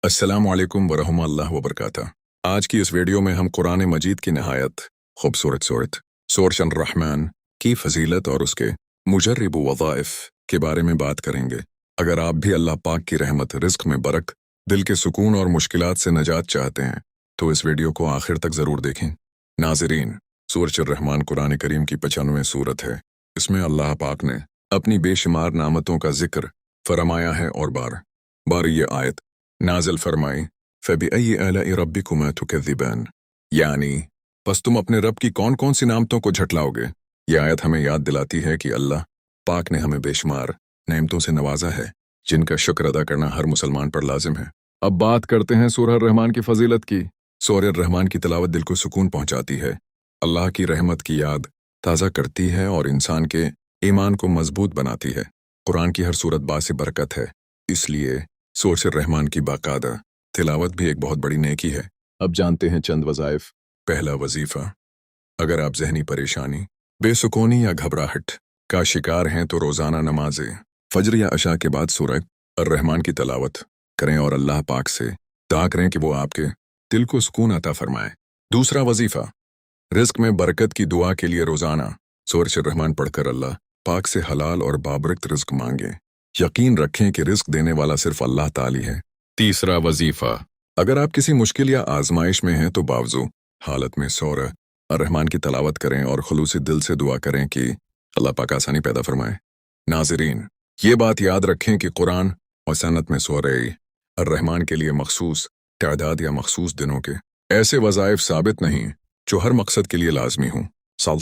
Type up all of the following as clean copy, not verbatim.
अस्सलामु अलैकुम वरहमतुल्लाहि वबरकातुहू। आज की इस वीडियो में हम कुरान मजीद की नहायत खूबसूरत सूरत रहमान की फजीलत और उसके मुजर्रिब वज़ाइफ के बारे में बात करेंगे। अगर आप भी अल्लाह पाक की रहमत, रिज़्क़ में बरकत, दिल के सुकून और मुश्किलात से निजात चाहते हैं तो इस वीडियो को आखिर तक ज़रूर देखें। नाज़रीन, सूरत रहमान कुरान करीम की 95 सूरत है। इसमें अल्लाह पाक ने अपनी बेशुमार नामतों का जिक्र फरमाया है और बार बार ये आयत नाज़िल फरमाई, फ़बिअय्यि आलाइ रब्बिकुमा तुकज़्ज़िबान, यानी बस तुम अपने रब की कौन कौन सी नामतों को झटलाओगे। यह आयत हमें याद दिलाती है कि अल्लाह पाक ने हमें बेशुमार नेमतों से नवाजा है जिनका शुक्र अदा करना हर मुसलमान पर लाजिम है। अब बात करते हैं सूरह रहमान की फजीलत की। सूरह रहमान की तिलावत दिल को सुकून पहुंचाती है, अल्लाह की रहमत की याद ताज़ा करती है और इंसान के ईमान को मजबूत बनाती है। कुरान की हर सूरत बासे बरकत है, इसलिए सूरह रहमान की बाकायदा तिलावत भी एक बहुत बड़ी नेकी है। अब जानते हैं चंद वज़ाइफ। पहला वजीफ़ा, अगर आप जहनी परेशानी, बेसुकूनी या घबराहट का शिकार हैं तो रोज़ाना नमाज फजर या अशा के बाद सूरह अर्रहमान की तिलावत करें और अल्लाह पाक से दुआ करें कि वो आपके दिल को सुकून अता फरमाए। दूसरा वजीफ़ा, रिज़्क़ में बरकत की दुआ के लिए रोज़ाना सूरह रहमान पढ़कर अल्लाह पाक से हलाल और बाबरकत रिज़्क़ मांगें। यकीन रखें कि रिज़्क़ देने वाला सिर्फ अल्लाह ताली है। तीसरा वजीफ़ा, अगर आप किसी मुश्किल या आजमाइश में हैं तो बावजूद हालत में सूरह अर्रहमान की तिलावत करें और खुलूसी दिल से दुआ करें कि अल्लाह पाक आसानी पैदा फरमाए। नाज़रीन, ये बात याद रखें कि कुरान और सन्नत में सूरह अर्रहमान के लिए मखसूस तादाद या मखसूस दिनों के ऐसे वज़ाइफ साबित नहीं जो हर मकसद के लिए लाजमी हों।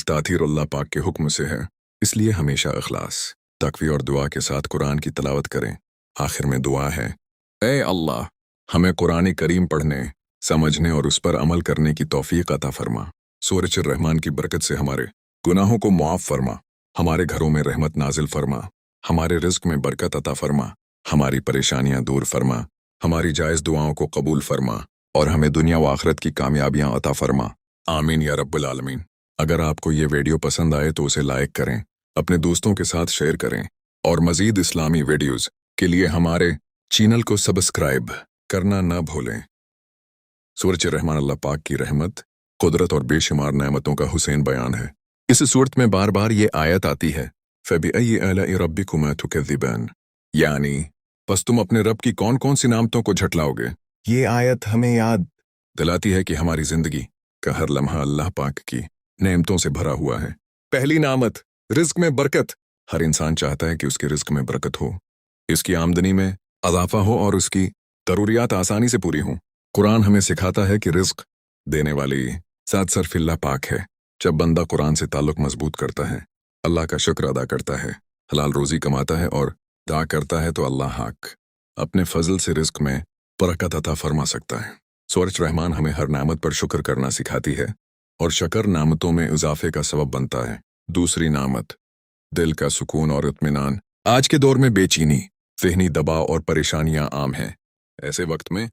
तातीर अल्लाह पाक के हुक्म से है, इसलिए हमेशा इखलास, तकवी और दुआ के साथ कुरान की तिलावत करें। आखिर में दुआ है, ऐ अल्लाह, हमें कुरान करीम पढ़ने, समझने और उस पर अमल करने की तौफीक अता फरमा। सूरह रहमान की बरकत से हमारे गुनाहों को मुआफ़ फरमा, हमारे घरों में रहमत नाजिल फरमा, हमारे रिज़्क़ में बरकत अता फरमा, हमारी परेशानियां दूर फरमा, हमारी जायज़ दुआओं को कबूल फरमा और हमें दुनिया व आखिरत की कामयाबियां अता फरमा। आमीन या रब्बुल आलमीन। अगर आपको ये वीडियो पसंद आए तो उसे लाइक करें, अपने दोस्तों के साथ शेयर करें और मज़ीद इस्लामी वीडियोज़ के लिए हमारे चैनल को सब्सक्राइब करना न भूलें। सूरह रहमान अल्लाह पाक की रहमत, कुदरत और बेशुमार नेमतों का हुसैन बयान है। इस सूरत में बार बार ये आयत आती है, फ़बिअय्यि आलाइ रब्बिकुमा तुकज़्ज़िबान, यानी बस तुम अपने रब की कौन कौन सी नामतों को झटलाओगे। ये आयत हमें याद दिलाती है कि हमारी जिंदगी का हर लम्हा अल्लाह पाक की नेमतों से भरा हुआ है। पहली नामत, रिज़्क़ में बरकत। हर इंसान चाहता है कि उसके रिज़्क़ में बरकत हो, इसकी आमदनी में अज़ाफ़ा हो और उसकी ज़रूरियात आसानी से पूरी हों। कुरान हमें सिखाता है कि रिज़्क़ देने वाली ज़ात सिर्फ़ अल्लाह पाक है। जब बंदा कुरान से ताल्लुक़ मजबूत करता है, अल्लाह का शुक्र अदा करता है, हलाल रोज़ी कमाता है और दुआ करता है तो अल्लाह हाक अपने फजल से रिज़्क़ में बरकत अता फरमा सकता है। सूरह रहमान हमें हर नामत पर शुक्र करना सिखाती है और शकर नामतों में इजाफे का सबब बनता है। दूसरी नामत, दिल का सुकून और इत्मीनान। आज के दौर में बेचैनी, ज़हनी दबाव और परेशानियां आम हैं। ऐसे वक्त में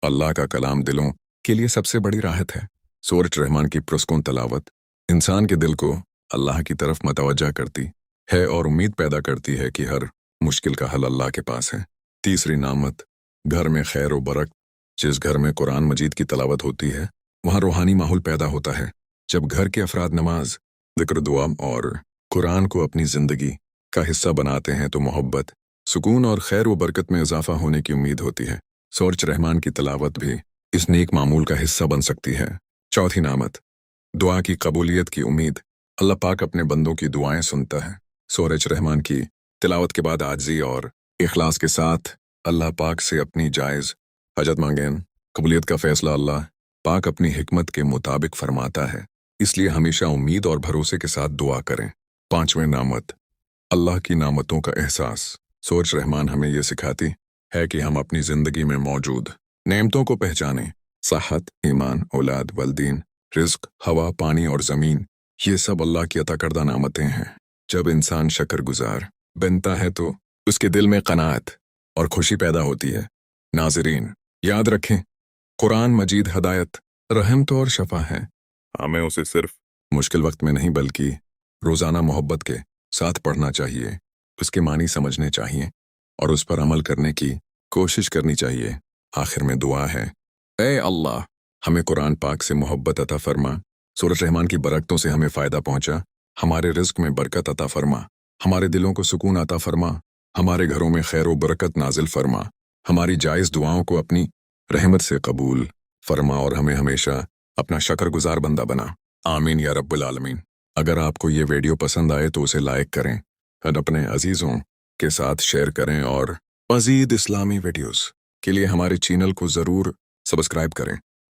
अल्लाह का कलाम दिलों के लिए सबसे बड़ी राहत है। सूरह रहमान की पुरस्कून तलावत इंसान के दिल को अल्लाह की तरफ मतवज्जा करती है और उम्मीद पैदा करती है कि हर मुश्किल का हल अल्लाह के पास है। तीसरी नामत, घर में खैर व बरकत। जिस घर में कुरान मजीद की तिलावत होती है वहाँ रूहानी माहौल पैदा होता है। जब घर के अफराद नमाज, ज़िक्र, दुआ और कुरान को अपनी ज़िंदगी का हिस्सा बनाते हैं तो मोहब्बत, सुकून और खैर व बरकत में इजाफा होने की उम्मीद होती है। सूरह रहमान की तिलावत भी इस नेक मामूल का हिस्सा बन सकती है। चौथी नामत, दुआ की कबूलियत की उम्मीद। अल्लाह पाक अपने बंदों की दुआएं सुनता है। सूरह रहमान की तिलावत के बाद आजिज़ी और इखलास के साथ अल्लाह पाक से अपनी जायज़ हजत मांगें। कबूलियत का फ़ैसला अल्लाह पाक अपनी हिकमत के मुताबिक फरमाता है, इसलिए हमेशा उम्मीद और भरोसे के साथ दुआ करें। पांचवें नामत, अल्लाह की नामतों का एहसास। सूरह रहमान हमें यह सिखाती है कि हम अपनी ज़िंदगी में मौजूद नेमतों को पहचानें। सेहत, ईमान, औलाद, वल्दीन, रिज़्क़, हवा, पानी और ज़मीन, ये सब अल्लाह की अता करदा नामतें हैं। जब इंसान शकरगुजार बनता है तो उसके दिल में क़नाअत और खुशी पैदा होती है। नाज़रीन, याद रखें, कुरान मजीद हदायत, रहमत और शफा है। हमें उसे सिर्फ मुश्किल वक्त में नहीं बल्कि रोज़ाना मोहब्बत के साथ पढ़ना चाहिए, उसके मानी समझने चाहिए और उस पर अमल करने की कोशिश करनी चाहिए। आखिर में दुआ है, ए अल्लाह, हमें कुरान पाक से मोहब्बत अता फरमा, सूरत रहमान की बरकतों से हमें फ़ायदा पहुँचा, हमारे रिज़्क में बरकत अता फरमा, हमारे दिलों को सुकून अता फरमा, हमारे घरों में खैर व बरकत नाजिल फरमा, हमारी जायज़ दुआओं को अपनी रहमत से कबूल फरमा और हमें हमेशा अपना शुक्रगुजार बंदा बना। आमीन या रब्बुल आलमीन। अगर आपको ये वीडियो पसंद आए तो उसे लाइक करें और अपने अजीज़ों के साथ शेयर करें और मज़ीद इस्लामी वीडियोस के लिए हमारे चैनल को ज़रूर सब्सक्राइब करें।